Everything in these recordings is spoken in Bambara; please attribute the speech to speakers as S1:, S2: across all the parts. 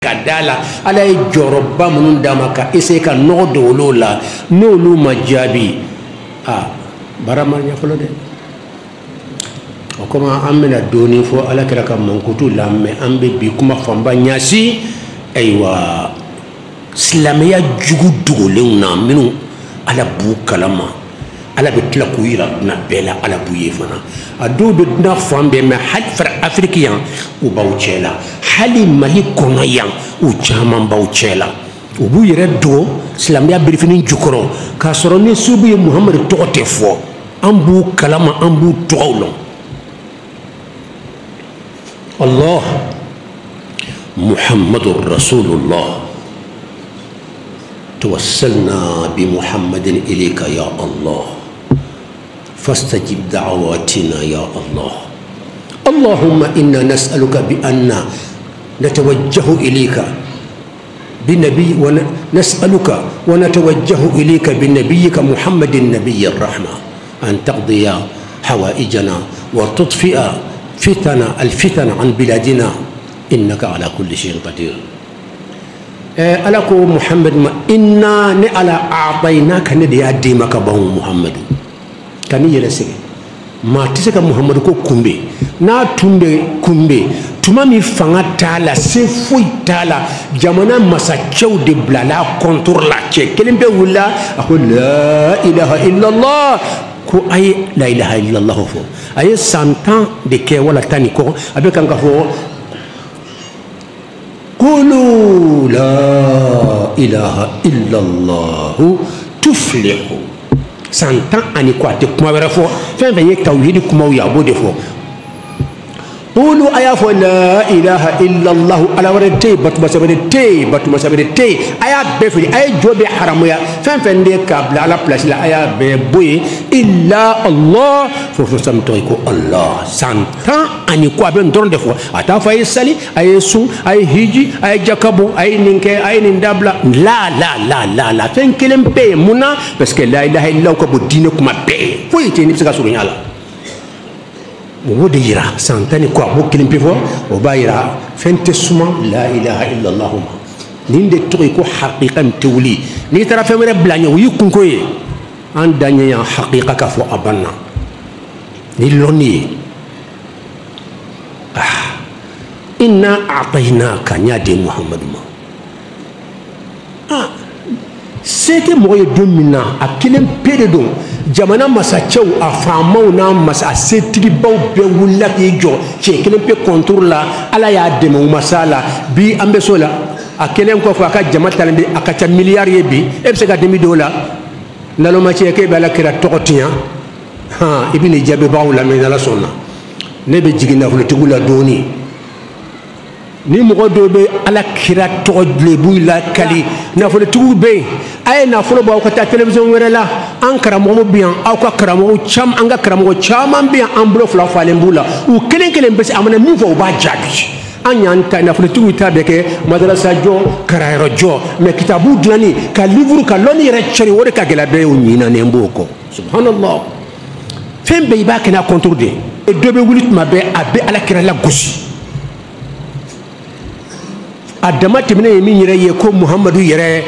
S1: kadala ala ye jɔrɔba minnu d'a ma ka essayer ka nɔgɔ don olu la n'olu ma jaabi baara ma ɲɛ fɔlɔ dɛ o kama an bɛna dɔɔni fɔ ala kɛra ka mankutu lamɛn an bɛ bi kuma fanba ɲasi ayiwa silamɛya jugu dogolenw na minnu ala b'u kalama ala bɛ tila k'u yira na bɛɛ la ala b'u ye fana a dɔw bɛ dunan fan bɛɛ mɛ hali fara afiriki yan u b'aw cɛ la hali mali kɔnɔ yan u caman b'aw cɛ la u b'u yɛrɛ dogo silamɛya birifini jukɔrɔ k'a sɔrɔ ni subu ye muhamadu tɔgɔ tɛ fɔ an b'u kalama an b'u tɔgɔw lɔn Allah Muhammadur Rasulullah توسلنا بمحمد إليك يا الله فاستجب دعواتنا يا الله اللهم إنا نسألك بأن نتوجه إليك بنبي ونسألك ونتوجه إليك بنبيك محمد النبي الرحمة أن تقضي حوائجنا وتطفئ الفتن عن بلادنا إنك على كل شيء قدير ألاكو محمد ما إنا نعلى أعطيناك ندي أديمك بهم محمد كان يلسك ما تسك محمد كو كمبي نا تمبي كمبي تمامي فانا تالا سيفوي تالا جامانا مساكيو دي بلالا كونتور لا تشي كلمة ولا أقول لا إله إلا الله كو أي لا إله إلا الله فو أي سانتان دي كي ولا تاني كو أبي كان كفو قولوا لا إله إلا الله تفلحوا سانتان أني كواتي كما برفو فين يكتوهيدي كما ويابو دفو قولوا أيا لا إله إلا الله على ورتي باتما سبرتي أيا بفري أيا جوبي حراميا فين دي كابلا على بلاش لا أيا ببوي إلا الله فوسمتويكو الله سانتان أني كوابين دون دفو أتافا يسالي أي سو أي هيجي أي جاكابو أي نينكي أي نندابلا لا لا لا لا لا فين كلم بي منا بس لا إله إلا الله كبو دينك ما بي فوي تيني بسكا سورين الله wo de yira santani ko abo kilim pefo o ba yira fente suma la ilaha illa allah ninde to ko haqiqan tawli ni tara fe mere blanya wi kunko ye an danya ya haqiqa ka fo abanna ni loni inna a'tainaka nyade muhammad ma c'était moye domina a kilim pede don jamana masacɛw a faamaw n'a masa setigibaw bɛɛ wulila k'i jɔ cɛ kelen pe contour la ala y'a dɛmɛ u masa la bi an bɛ so la a kelen kɔfɛ a ka jama talen bɛ a ka ca miliyari ye bi e bɛ se ka demi dɔw la naloma cɛ k'e bɛ ala kira tɔgɔ tiɲɛ i bɛ nin jaabibagaw lamɛn n'ala sɔnna ne bɛ jigin nafolotigiw la dɔɔni ni mɔgɔ dɔw bɛ ala kira tɔgɔ lebu la kali nafolotigiw bɛ yen a ye nafolo bɔ aw ka taa télévision wɛrɛ la an karamɔgɔw bɛ yan aw ka karamɔgɔ caman an ka karamɔgɔ caman bɛ yan an bolo fila falen b'u la u kelen kelen bɛ se a mana min fɔ u b'a jaabi an y'an ta nafolotigiw ta bɛɛ kɛ madarasa jɔ karayɔrɔ jɔ mɛ kitabu dilanni ka livre ka lɔnni yɛrɛ cɛri o de ka gɛlɛ bɛɛ ye o ɲinanen b'o kɔ subhanallah fɛn bɛɛ i b'a kɛ n'a contour de ye dɔ bɛ wuli tuma bɛɛ a bɛ ala kira la gosi a dama tɛmɛnen ye min yɛrɛ ye ko muhamadu yɛrɛ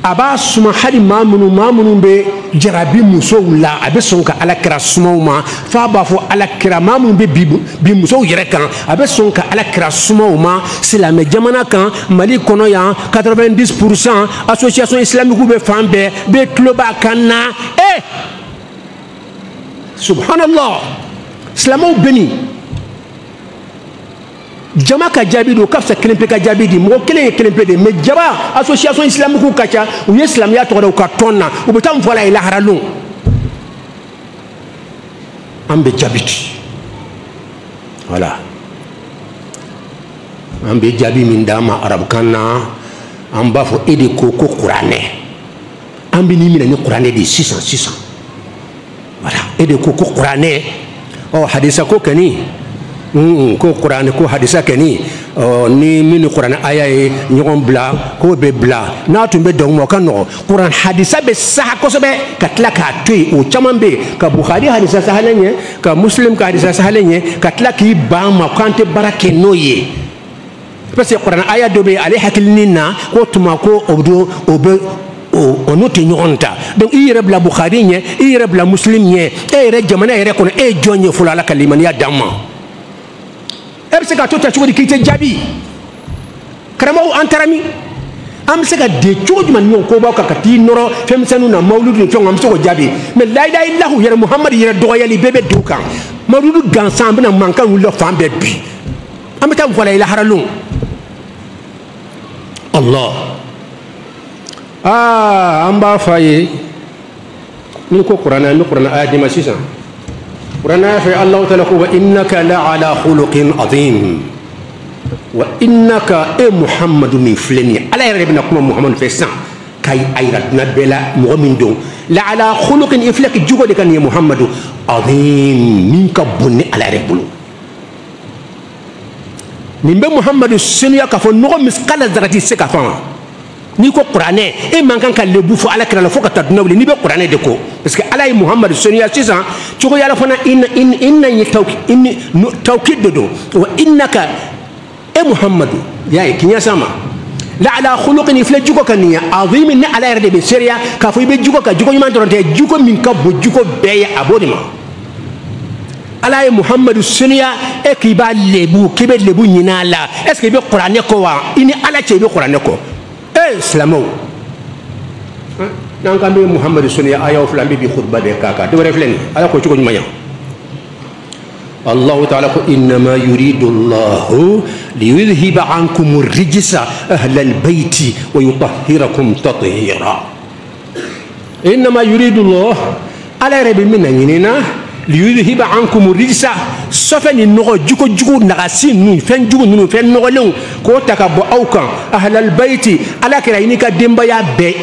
S1: a b'a suma hali maa minnu bɛ jarabi musow la a bɛ sɔn ka ala kira sumaw ma f'a b'a fɔ ala kira maa minnu bɛ bi musow yɛrɛ kan a bɛ sɔn ka ala kira sumaw ma silamɛ jamana kan mali kɔnɔ yan 90% association islamique bɛ fan bɛɛ bɛ tulo b'a kan na subhanallah silamɛw bɛ nin jama ka jaabi do ka fisa kelen pe ka jaabi di mɔgɔ kelen ye kelen pe de mais jaba association islamique ka ca u ye silamɛya tɔgɔ da u ka tɔn na u bɛ taa mun fɔ la ye lahara lon an bɛ jaabi di voilà an bɛ jaabi min d'a ma arabukan na an b'a fɔ e de ko kuranɛ an bɛ nin minɛ ni kuranɛ de ye sisan voilà e de ko kuranɛ ɔ hadisa ko kɔni ko kuranɛ ko hadisa kɛni ni min ni kuranɛ aya ye ɲɔgɔn bila k'o bɛ bila n'a tun bɛ dɔn o ka nɔgɔn kuranɛ hadisa bɛ saha kosɛbɛ ka tila k'a to yen o caman bɛ yen ka buhari hadisa sahalen ye ka muslim ka hadisa sahalen ye ka tila k'i ban ma k'an tɛ baara kɛ n'o ye parce que Quran aya dobe ale hakilnina ko tuma ko odo obe o note nyonta donc i rebla bukhari nye i rebla muslim nye e re jamana ere kono e jonye fulala kalimaniya damma e se ka to ta chudi kite jabi karamo antarami am se ka de chudi man nyon ko ba ka ti noro fem sanu na mauludu to ngam so ko jabi mais la ilaha illallah ya muhammad ya do yali bebe dukan mauludu gansambe na mankan wulo fambe bi am ta wala ila haralun Allah amba faye min ko qur'ana mi qur'ana ayati masisa qur'ana fa Allah ta'ala ko wa innaka la ala khuluqin azim wa innaka muhammadu min fleni ala yarabna kuma muhammad fa san kay ayratna bela mu'min don la ala khuluqin iflak jugo de kan ya muhammadu azim min ka bunni ala rebulu nimbe muhammadu sunu ya ka fo no misqala zarati se ka fa ni ko qur'ane e man kan ka lebu fo ala kira la fo ka taduna wuli ni be qur'ane de ko parce que ala muhammad sunniya sisan coko yala fana inna tawkid do wa innaka muhammad ya kinya sama la ala khuluqin ifla juko kaniya azim ni ala yarde be seriya ka fo be juko ka juko nyman doronte juko min ka bo juko be abodima ala muhammad sunniya e ki ba lebu ki be lebu nyina la est ce que be qur'ane ko wa ini ala che be qur'ane ko islamo nan kambe muhammad sunni ayaw flambe bi khutba de kaka do refleni ala ko cigo nyuma Allah ta'ala ko inma yuridu Allah liyudhhiba ankum ar-rijsa ahla al-bayt wa yutahhirakum tatheera inma yuridu Allah ala rabbi minna liyudhhiba ankum ar-rijsa sofani nogo juko nagasi nu fen jugo nu fen nogolon ko takabo awkan ahlal bayti ala kira inika demba ya be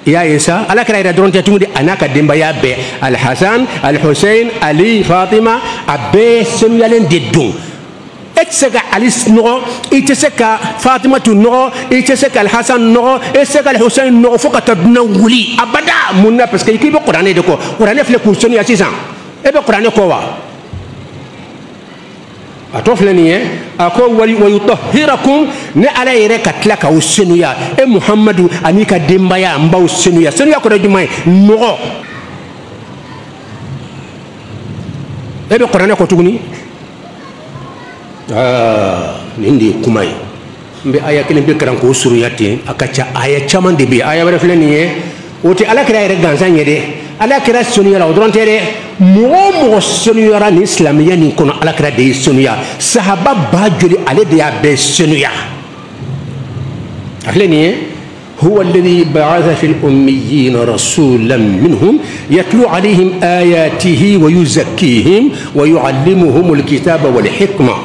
S1: ya isa ala kira ira dronte tumude anaka demba ya be al hasan al husain ali fatima abe senu yalen de don etseka ali nogo iteseka fatima tu nogo iteseka al hasan nogo iteseka al husain nogo foka taduna wuli abada munna parce que ikibe qur'ane de ko qur'ane fle ko senu ya sisan ebe qur'ane ko wa atofleni ako wali wayutahhirakum ne ala yere katlaka usenuya muhammadu anika dembaya mba usenuya senuya ko djumay no ebe qur'ana ko tuguni nindi kumay mbe aya kelen be karan ko suruyati akacha aya chaman de be aya wala fleni oti ala kira yere ganzanye de ala kira senuya la odron tere mo senuya ni islamiya ni kono ala kira de senuya sahaba ba joli ale de ya be senuya afleni هو الذي بعث في الأميين رسولا منهم يتلو عليهم آياته ويزكيهم ويعلمهم الكتاب والحكمة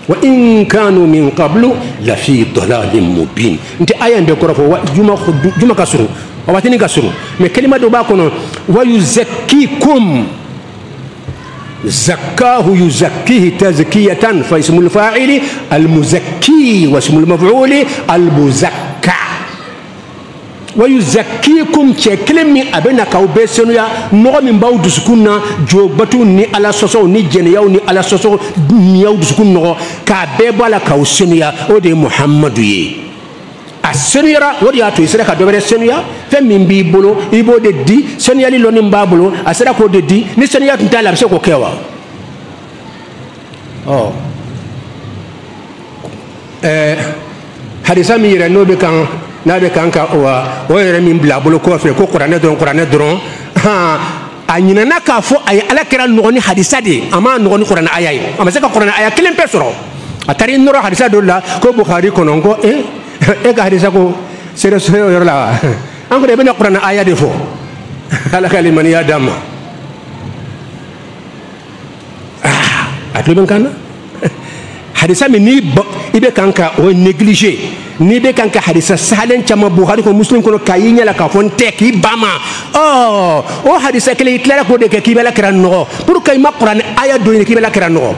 S1: وإن كانوا من قبل لفي ضلال مبين انت آية عندك جمع كسروا وباتني كسروا من كلمة دوباكونا ويزكيكم زكاه يزكيه تزكية فاسم الفاعل المزكي واسم المفعول المزكى ويزكيكم تكلمي أبنا كوبسنو يا نوع من باو دسكونا جو باتو ني على سوسو ني جنياو ني على سوسو نياو دسكون نو كابيبا لا كوسنو يا ودي محمد يي السنيرا ودي اتو يسرا كدوبره سنيا فمن بي بولو يبو دي سنيا لي لوني مبابلو اسرا كو دي ني سنيا تنتالا بسكو كيوا حديثا ميرا نوبي كان nabe kanka o yere min bla bolo ko fe ko qur'ane dron anyina naka fo ay ala kira nogoni hadisa de ama nogoni qur'ane ayay ama se ka qur'ane aya kelen pesoro atari noro hadisa dolla ko bukhari konongo ga hadisa ko sere sere yorla anko de bena qur'ane aya de fo ala kalimani ya dam atlo ben kana hadisa mi ni ibe kanka o négliger ni be kanka hadisa salen chama bukhari ko muslim ko kayinya la ka fonte ki bama o hadisa kele itlara ko de ki bela kran no pour kay ma qur'an aya do ni ki bela kran no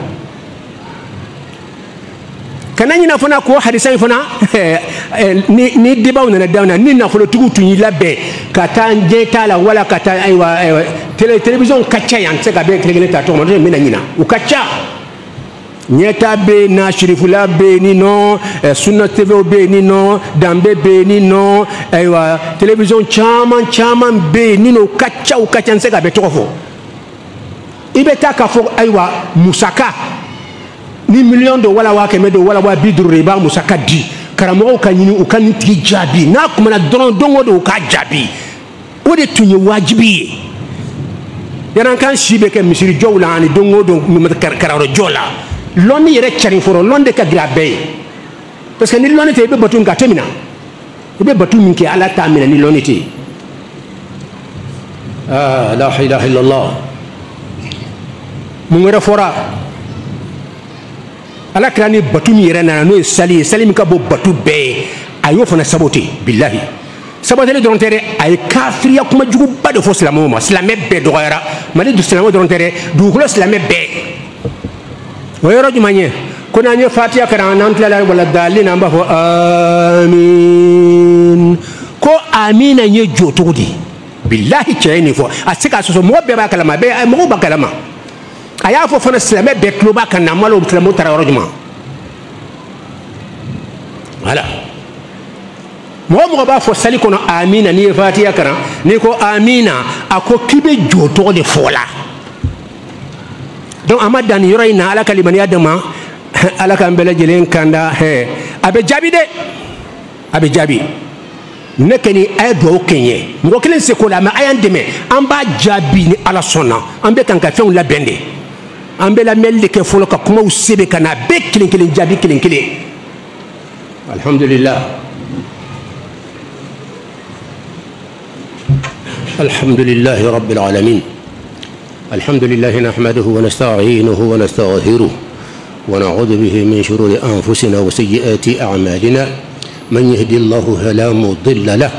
S1: kanani na fona ko hadisa fona ni dibaw na dawna ni na folo tugu tuni labbe kata nje tala wala kata aywa télévision kacha yan se ka be kele ta to mo me na nyina u kacha Nyeta be na Shirifula be ni non, Sunna TV be ni non, Dambe be ni non, aywa télévision chaman be ni no kacha ou kacha nseka be toko. Ibeta ka fo aywa musaka ni million de wala wa keme de wala wa bidru riba musaka di karamo ka nyini uka ni tigi jabi na kuma na dongo de uka jabi o de tunye wajibi yana kan shibe ke misiri jowla ani dongo do kararo jola loni yere charin foro londe ka grabe parce que ni loni te be batu nga temina be batu min ke ala tamina ni loni te la ilaha illallah mu ngere fora ala krani batu mi yere na no sali mi ka bo batu be ayo fana sabote billahi sabote le dontere ay kafiriya kuma jugu bado fo islamo ma islamé be do yara mali du islamo dontere du ko islamé be wayro jumanye ko na ñu fatiha kana nan tala wala dalina mba fo amin ko amina nye jotudi billahi chayni fo asika so mo be ba kalama be mo ba kalama aya fo fana islamé be kloba kana malo islamo tara rojuma voilà mo ba fo sali kono amina ni fatiha kana ni ko amina ako kibe joto de fola donc amadan yorayna ala kalimani adama ala kan bela jelen kanda he abe jabi de abe jabi nekeni ay do kenye ngo kelen se ko la ma ayan deme amba jabi ni ala sonna ambe kan ka fen la bende ambe la melde ke folo ka kuma usebe kana be kelen jabi kelen alhamdulillah alhamdulillah rabbil alamin الحمد لله نحمده ونستعينه ونستغفره ونعوذ به من شرور أنفسنا وسيئات أعمالنا من يهدي الله فلا مضل له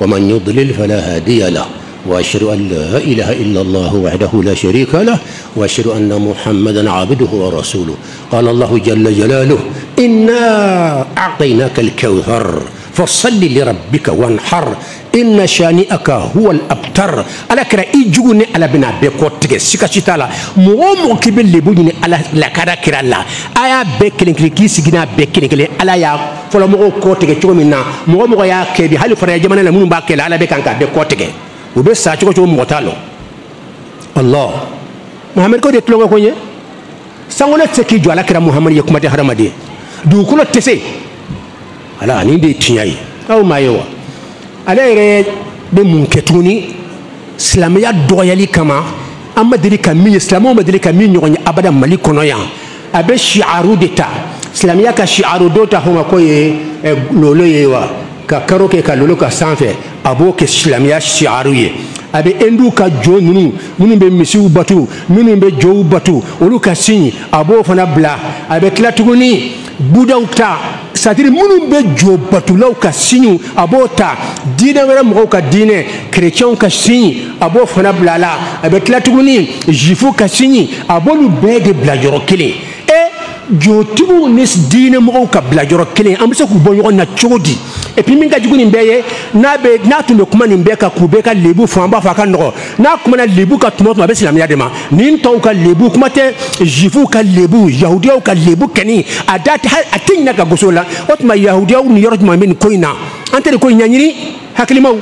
S1: ومن يضلل فلا هادي له وأشهد أن لا إله إلا الله وحده لا شريك له وأشهد أن محمدا عبده ورسوله قال الله جل جلاله إنا أعطيناك الكوثر فصل لربك وانحر إن شانئك هو الأبتر على كرا إيجوني على بنا بكوتك سكاشيتالا مو كبل لبوني على لا كرا كرا لا أيا بكلين كي سجنا بكلين كلي على يا فلو مو كوتك شو منا مو يا كبي هل فريا جمانا لمن باكل على بكانك بكوتك وبس ساتشو شو موتالو الله محمد كودي تلونغ كوني سانغولا تسكي جو على كرا محمد يكما تهرمدي دوكولا تسي ala ni de tinyai aw mayo ala re be mun ketuni islamia doyali kama amadiri kami islamo madiri kami nyogni abada mali kono ya abe shi'aru deta islamia ka shi'aru dota homa ko ye lolo yewa ka karoke ka lolo ka sanfe abo ke islamia shi'aru ye abe endu ka jo nunu be misiu batu nunu be jo batu olu ka sinyi abo fana bla abe klatuguni budauta sadiri munu be jo batulaw ka sinyu abota dine wera mo ka dine chrétien ka sinyi abo fana blala abe tlatuguni jifu ka sinyi abolu be de blajoro kele e jotibu nis dine mo ka blajoro kele amse ku bonyo na chodi et puis minga jiguni mbeye na be na tumbe kuma ni mbeka kubeka lebu famba fa kan no na kuma na lebu ka tumo be islamia dema nin to ka lebu kuma te jifu ka lebu yahudiya ka lebu keni adati atinya ka gosola otma yahudiya ni yorot ma min koina ante ko nyanyiri haklimaw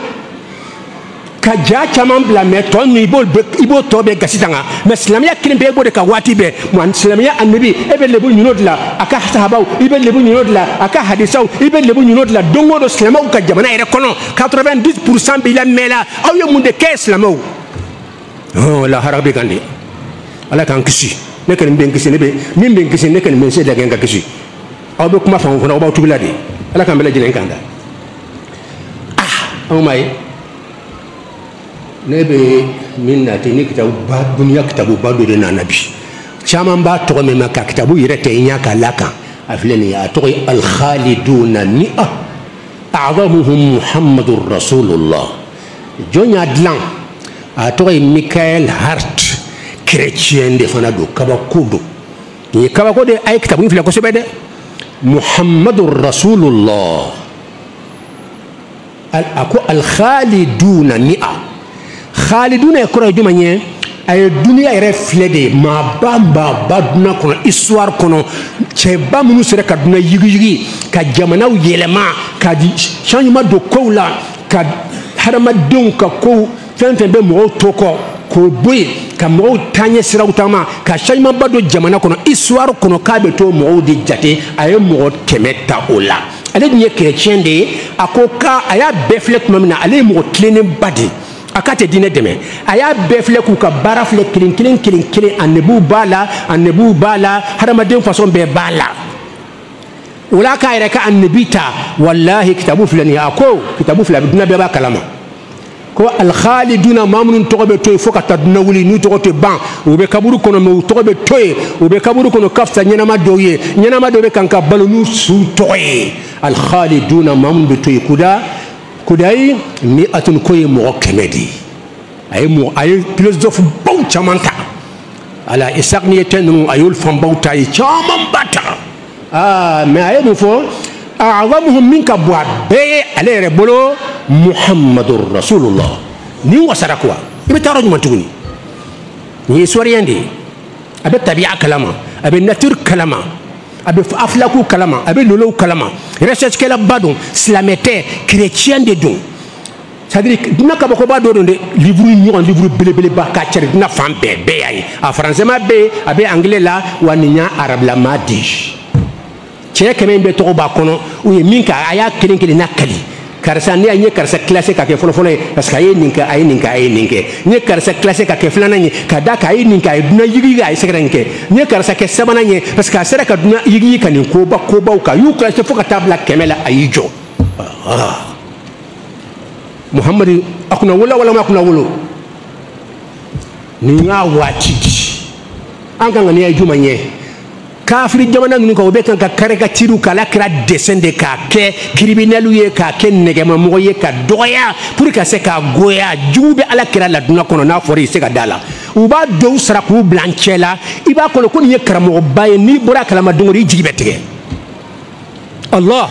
S1: ka ja chaman bla meton ni bol ibo to be gasitanga mais islamia kilim be bo de ka wati be mo islamia annabi e be lebu nyunod la aka sahabaw ibe lebu nyunod la aka hadisaw ibe lebu nyunod la dongo do islamaw ka jamana ere kono 90% bi la mela aw yo munde ke islamaw oh la harabi gandi ala kan kisi ne kan ben kisi ne be min ben kisi ne kan men se da ganga kisi aw be kuma fa on fona ba tubilade ala kan bela jinen kanda aw mai nebe minna tini kitabu ba dunia kitabu ba do na nabi chama ba to me maka kitabu yirete nyaka laka afleni ya to al khaliduna ni'a a'zamuhum muhammadur rasulullah jonya dlan a to Michael Hart chrétien de fana do kaba kudo ni kaba ko de ay kitabu fila ko sebede muhammadur rasulullah al khaliduna ni'a خالدون يكره جمانية a ye duniya yɛrɛ filɛ de maa ba duna kɔnɔ histoire kɔnɔ cɛba minnu sera ka duna yigiyigi ka jamanaw yɛlɛma ka changement don kow la ka hadamadenw ka kow fɛn fɛn bɛ mɔgɔw to kɔ k'o bɔ yen ka mɔgɔw taaɲɛ siraw taama ka changement ba don jamana kɔnɔ histoire kɔnɔ k'a bɛ to mɔgɔw de jate a ye mɔgɔ 100 ta o la ale dun ye chrétien de ye a ko k'a a y'a bɛɛ filɛ tuma min na ale ye mɔgɔ tilennenba de ye a k'a tɛ diinɛ dɛmɛ a y'a bɛɛ filɛ k'u ka baara filɛ kelen a nebuw b'a la hadamaden façon bɛɛ b'a la o la k'a yɛrɛ ka annabi ta walahi kitabu filɛ nin ye a ko kitabu filɛ a bɛ dunan bɛɛ b'a kalama ko alkhaliduna maa minnu tɔgɔ bɛ to yen fo ka taa dunan wuli n'u tɔgɔ tɛ ban u bɛ kaburu kɔnɔ mɛ u tɔgɔ bɛ to yen u bɛ kaburu kɔnɔ ka fisa ɲɛnama dɔw ye ɲɛnama dɔw bɛ kan ka balo n'u su tɔgɔ ye alkhaliduna maa minnu bɛ to yen kudayi ni atun ko ye mɔgɔ 100 de ye a ye philosophe baw caman ta ala Isaac ni ye tɛ ninnu a y'olu fanbaw ta ye caman ba ta mɛ a ye mun fɔ a'zamuhum min ka bɔ a bɛɛ ye ale yɛrɛ bolo Muhammadur Rasulullah ni wasara quoi i bɛ taa yɔrɔ ɲuman tuguni nin ye historien de ye a bɛ tabiya kalama a bɛ nature kalama a bɛ aflaku kalama a bɛ lolow kalama recherchekɛlaba don silamɛ tɛ chrétien de don c'est-à-dire duna kabakoba dɔ don dɛ livre ɲɔgɔn livre belebeleba k'a cari duna fan bɛɛ y'a ye a faransɛma bɛ yen a bɛ anglais la wa nin y'a arabilama de ye cɛ 100 in bɛ tɔgɔ b'a kɔnɔ u ye min kɛ a y'a kelen n'a kali karisa ne ye karisa classé ka kɛ fɔlɔfɔlɔ ye parce que a ye nin kɛ a ye nin kɛ n ye karisa classé ka kɛ filanan ye ka da k'a ye nin kɛ a ye dunan yigi a ye sɛgɛrɛ nin kɛ n ye karisa kɛ sabanan ye parce que a sera ka dunan yigi ka nin kobaw kan y'u classé fo ka taa bila 100 la a y'i jɔ Muhamadu a kunna wolo walama a kunna wolo nin y'a waati di an kan ka nin ye juma ye kafiri jamana ninnu kan o bɛ kan ka caricature k'ala kɛra dessin de k'a kɛ criminel ye k'a kɛ nɛgɛmamɔgɔ ye ka dɔgɔya pour ka se k'a goya jugu bɛ ala kɛra laduna kɔnɔ n'a fɔra i se ka da la u b'a dɔw sara k'u bila n cɛ la i b'a kɔnɔ ko nin ye karamɔgɔba ye n'i bɔra a kalama don o don i jigi bɛ tigɛ Allah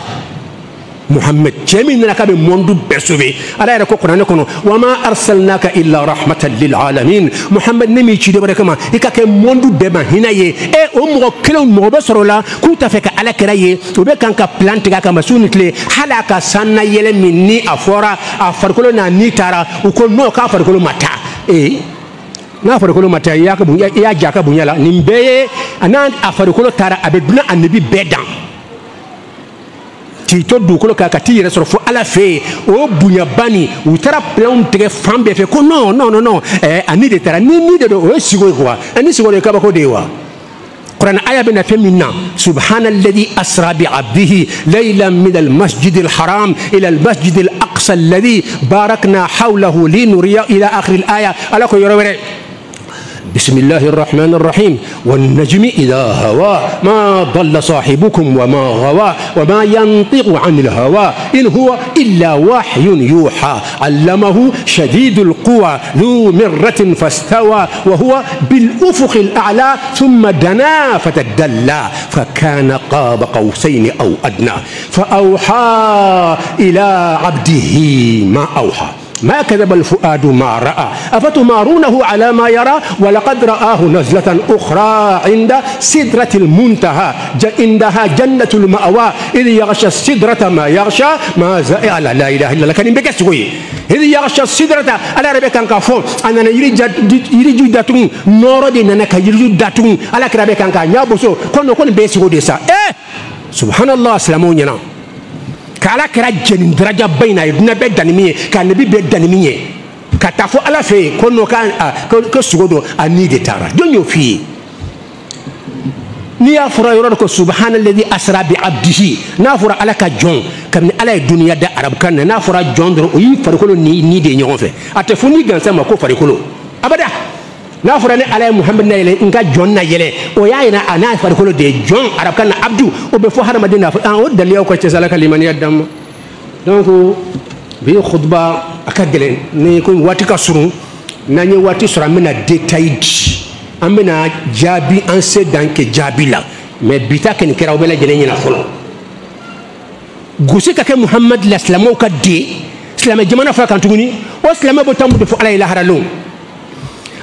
S1: Muhammad cɛ min nana k'a bɛ monde bɛɛ sauver ala yɛrɛ ko kuranɛ kɔnɔ wa ma arsalnaka illa rahmatan lil alamin Muhammad ne m'i ci de wɛrɛ kama i ka kɛ monde bɛɛ ma hinɛ ye o mɔgɔ kelenw mɔgɔ bɛ sɔrɔ la k'u t'a fɛ ka ala kɛra ye u bɛ kan ka plan tigɛ a kama su ni tile hali a ka san na yɛlɛ min ni a fɔra a farikolo n'a ni taara u ko non k'a farikolo ma taa n'a farikolo ma taa i y'a ja ka bonya la nin bɛɛ ye n'a farikolo taara a bɛ dunan annabi bɛɛ dan k'i to dugukolo kan ka t'i yɛrɛ sɔrɔ fo ala fɛ yen o bonyaba nin u taara planw tigɛ fan bɛɛ fɛ ko non ani de taara ni de don o ye sigo ye quoi ani sigo de ye kabako de ye wa kuranɛ aya bɛna fɛn min na subhanalladhi asra bi abdihi laylan min almasjid alharam ila almasjid alaqsa alladhi barakna hawlahu linuriya ila akhir alaya ala ko yɔrɔ wɛrɛ بسم الله الرحمن الرحيم والنجم إذا هوى ما ضل صاحبكم وما غوى وما ينطق عن الهوى إن هو إلا وحي يوحى علمه شديد القوى ذو مرة فاستوى وهو بالأفق الأعلى ثم دنا فتدلى فكان قاب قوسين أو أدنى فأوحى إلى عبده ما أوحى ما كذب الفؤاد ما رأى أفتمارونه على ما يرى ولقد رآه نزلة أخرى عند سدرة المنتهى عندها جنة المأوى إذ يغشى السدرة ما يغشى ما زائع لا إله إلا الله كان بكسوي إذ يغشى السدرة على ربك أنك فوق أنا يريد داتون نور دي نك يريد داتون على كربك أنك يابوسو كون بيسو ديسا سبحان الله سلامونينا k'ala kɛra jɛni daraja ba in na a ye dunan bɛɛ danni min ye k'a nabi bɛɛ danni min ye ka taa fɔ ala fɛ yen ko non ko sogo don a ni de taara jɔn y'o f'i ye n'i y'a fɔra yɔrɔ dɔ ko subhanalladhi asra bi abdihi n'a fɔra ala ka jɔn kabini ala ye duniya da arabukan na n'a fɔra jɔn dɔrɔn o y'i farikolo ni de ye ɲɔgɔn fɛ a tɛ fɔ ni gansan ma ko farikolo abada n'a fɔra ne ala ye Muhammad na yɛlɛ n ka jɔn na yɛlɛ o y'a yira a n'a farikolo de ye jɔn arabukan na abdu o bɛ fɔ hadamaden na o daliyaw ka cɛ ala ka limaniya d'an ma donc bi khutba a ka gɛlɛn ni ko waati ka surun n'an ye waati sɔrɔ an bɛna détail di an bɛna jaabi an se dan kɛ jaabi la mais bi ta kɛ nin kɛra o bɛɛ lajɛlen ɲɛna fɔlɔ gosi ka kɛ Muhammad la silamɛw ka den silamɛ jamana fila kan tuguni o silamɛ bɛ taa mun de fɔ ala ye laharalon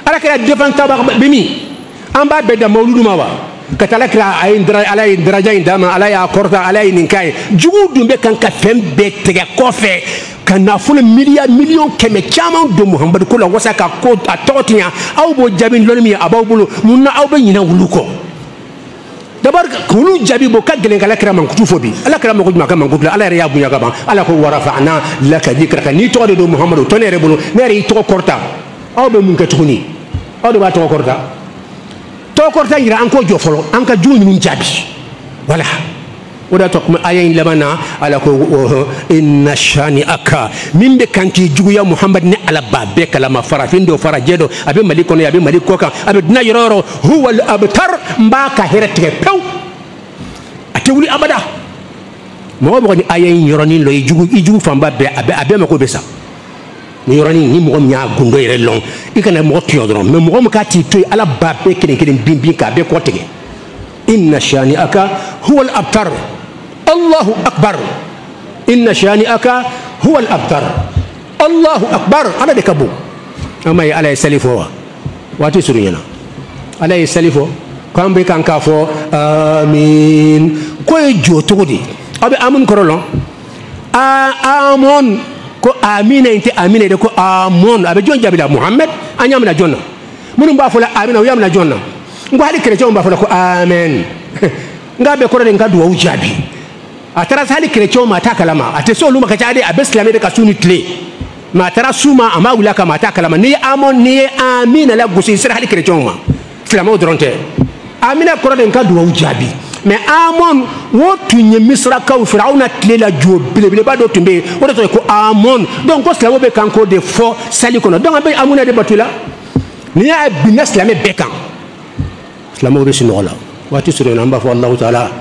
S1: ala kira defan tabax bimi amba be da mawludu ma wa katala kira ay ala daraja indama ala ya korta ala nin kay jugu dumbe kan ka fembe tege kofe kana fulu million keme chama do muhammad ko la wasa ka ko atotiya aw bo jabin lonmi abaw bulu munna aw be nyina wuluko dabar kulu jabi bo ka gelen kala kira man kutu fobi ala kira man ko ma man kutu ala ya bunya gaban ala ko warafa'na laka dhikraka ni to do muhammad to nere bulu nere to korta aw be mun ka tuni aw do ba to korta ngira an ko jofolo an ka juni mun jabi wala oda to kuma ayin labana ala ko inna shani aka min be kanki juguya muhammad ne ala babbe kalama farafin do farajedo abe maliko ne abe maliko kan abe dina yororo huwa al abtar mbaka herete pew atewuli abada mo bo ni ayin yoroni lo jugu famba be abe mako be sa ni yoroni ni mo nya gundo yere long ikana mo tiodron mais mo ka ti toy ala babbe keden bimbi ka be ko tege inna shani aka huwa al abtar Allahu akbar inna shani'aka huwa al-abtar Allahu akbar ana de kabu ama ya ala salifo wati surunyana ala salifo kambe kan kafo amin ko jotodi abe amun korolo amon ko amina inte amina de ko amon abe jon jabila muhammad anyam na jonna munum ba fola amina yam na jonna ngo hali kere jom ba fola ko amen ngabe korode ngadu wa ujabi atara sali chrétien mata kalama ate so luma kachade abeslamé de kasuni tle matara suma ama wula ka mata kalama ni amon ni amina la gusi sira hali chrétien ma flamo dronte amina korode ngadu wa ujabi mais amon wotunye misra ka firauna tle la jo bile ba do tumbe wodo to ko amon donc ko slamo be kanko de fo sali kono donc be amuna de batula ni ya binas lamé bekan slamo be sinola wati suru namba fo allah taala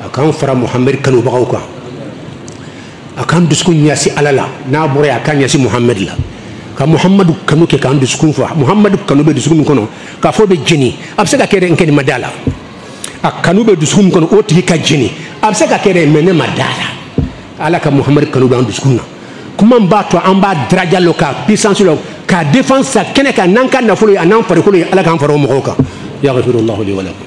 S1: akan fara muhammad kanu bagauka akan duskun yasi alala na bore akan yasi muhammad la ka muhammad kanu ke kan duskun fa muhammad kanu be duskun kono ka fo be jini abse ka kere en madala akanu be duskun kono o tigi ka jini abse ka kere mene madala ala ka muhammad kanu be an duskun kuma mbato amba daraja loka puissance lo ka défense kene ka nanka na fulu anan fare ko ala kan faro mo ko ya ghafirullahu li wa lakum